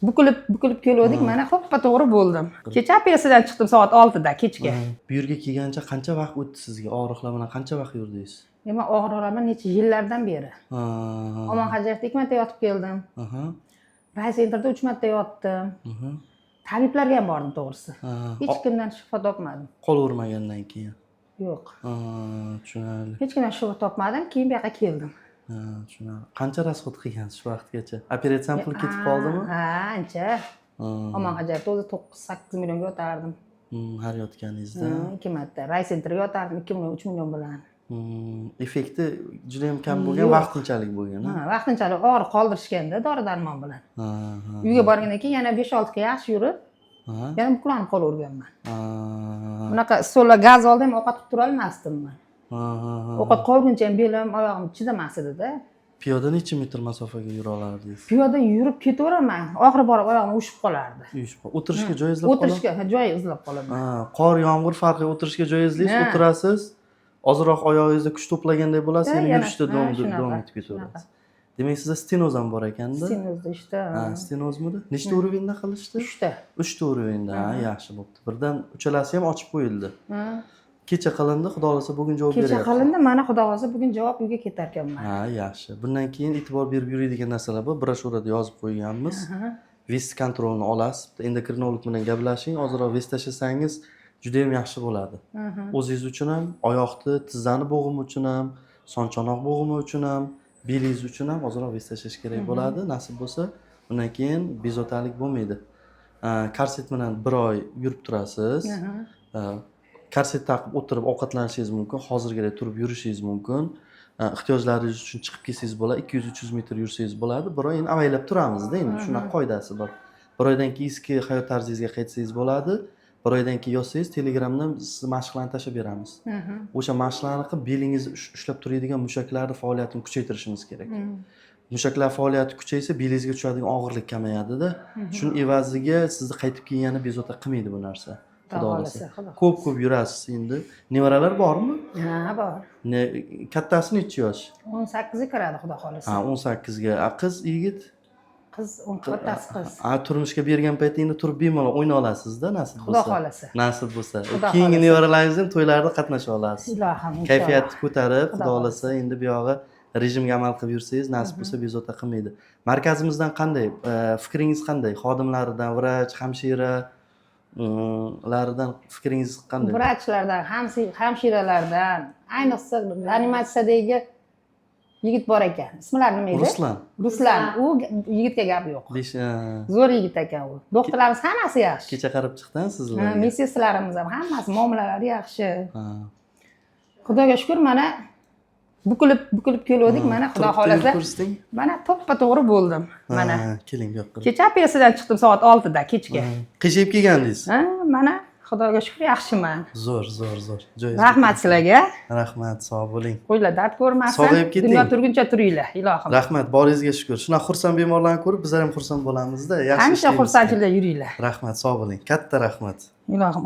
bukilib keldik, mana to'g'ri bo'ldim. Kecha operatsiyadan chiqdim soat 6 da kechga. Bu yerga kelgancha qancha vaqt o'tdi sizga? Og'riqlar bilan qancha vaqt yurdingiz? Men og'riqlar bilan necha yillardan beri. Omon Hajiyevda 2 marta yotib keldim. Raysentrda 3 marta yotdim. Tabiblarga ham bordim to'g'risi. Hech kimdan shifo topmadim. Qolavermagandan keyin. Yo'q. Tushunarli. Hech kimdan shifo topmadim, keyin bu yoqqa keldim. Tushunarli. Qancha rasxod qilgansiz shu vaqtgacha? Operatsiya ham qilib ketib qoldimi? Ha, ancha. Omon Hajiyevda o'zi 9-8 millionga yotardim. Har yotganingizda. 2 marta. Raysentrga yotardim 2 million, 3 million bilan. Effekti juda ham kam bo'lgan, vaqtinchalik bo'lgan. Vaqtinchalik og'riq qoldirishganda dori-darmon bilan. Uyga borgandan keyin yana 5-6 kun yaxshi yurib, yana buklanib qolaverganman. Bunaqa stolga gaz oldim, ovqat qilib tura olmasdim men. Ovqat qolguncha ham belim, oyog'im chidamas edi-da. Piyoda necha metr masofaga yura olardingiz? Piyoda yurib ketaverarman. Oxiri borib oyog'im ushib qolardi. O'tirishga joy izlab qoladi. O'tirishga joy izlab qolaman. Qor, yomg'ir farqi, o'tirishga joy izlaysiz, o'tirasiz. Ozroq oyog'ingizda kuch to'plagandek bo'lasiz, yana yurishda davom etib ketaverasiz. Demak, sizda stenoz ham bor ekanda. Stenozda ishda. Stenozmidi? Nechta urovenda qilishdi? 3 ta. 3 ta urovenda, yaxshi bo'pti. Birdan uchalasi ham ochib qo'yildi. Kecha qilindi, xudo xolasa bugun javob beryapti. Kecha qilindi, mana xudo xolasa bugun javob uyga ketar ekanman. Yaxshi. Bundan keyin e'tibor berib yuradigan narsalar bor. Broshurada yozib qo'yganmiz. Vest kontrolini olasiz. Endokrinolog bilan gaplashing. Ozroq vest tashlasangiz juda ham yaxshi bo'ladi. O'zingiz uchun ham, oyoqni, tizzani bo'g'imi uchun ham, son chonoq bo'g'imi uchun ham, belingiz uchun ham ozroq vest tashlash kerak bo'ladi. Nasib bo'lsa, undan keyin bezovtalik bo'lmaydi. Korset bilan 1 oy yurib turasiz. Korset taqib o'tirib ovqatlanishingiz mumkin, hozirgidek turib yurishingiz mumkin. Ehtiyojlaringiz uchun chiqib kelsangiz bo'ladi, 200-300 metr yursangiz bo'ladi. 1 oy endi avaylab turamizda, endi shunaqa qoidasi bor. 1 oydan keyin eski hayot tarzingizga qaytsangiz bo'ladi. 1 oydan keyin yozsangiz, Telegramdan sizni mashqlarni tashlab beramiz. O'sha mashqlarni qilib, belingizni ushlab turadigan mushaklarning faoliyatini kuchaytirishimiz kerak. Mushaklar faoliyati kuchaysa, belingizga tushadigan og'irlik kamayadi-da. Shuning evaziga sizni qaytib keyin yana bezovta qilmaydi bu narsa. Xudo xolasa. Ko'p yurasiz endi. Nevaralar bormi? Ha, bor. Kattasi necha yosh? 18 ga kiradi, xudo xolasa. 18 ga. Qiz, yigit? Qiz, kattasi qiz. Turmushga bergan paytingizda turib bemalol o'ynay olasizda, nasib bo'lsa. Xudo xolasa. Nasib bo'lsa. Keyingi nevaralaringiz ham to'ylarda qatnasha olasiz. Ilohim, inshaalloh. Kayfiyatni ko'tarib, xudo xolasa, endi bu yog'i rejimga amal qilib yursangiz, nasib bo'lsa bezovta qilmaydi. Markazimizdan qanday? Fikringiz qanday? Xodimlaridan, vrach, hamshira laridan fikringiz qanday? Vrachlardan, hamshiralardan, ayniqsa reanimatsiyadagi yigit bor ekan. Ismlari nima edi? Ruslan. U yigitga gap yo'q. Zo'r yigit ekan u. Doktorlarimiz hammasi yaxshi. Kecha qarab chiqdan sizlar. Medsestralarimiz ham hammasi muomalalari yaxshi. Xudoga shukr, mana bukilib keldik, mana xudo xolasa. Mana to'g'ri bo'ldim. Mana. Keling bu yoqqa. Kecha operatsiyadan chiqdim soat 6 da kechga. Qiyshayib kelgandingiz? Mana xudoga shukr yaxshiman. Zo'r. Rahmat sizlarga. Rahmat, sog' bo'ling. Qo'ylar dard ko'rmasin. Sog'ayib keting. Dunyo turguncha turinglar, ilohim. Rahmat, boringizga shukr. Shunaqa xursand bemorlarni ko'rib, bizlar ham xursand bo'lamizda. Yaxshi ishlaymiz. Hamisha xursandchilikda yuringlar. Rahmat, sog' bo'ling. Katta rahmat. Ilohim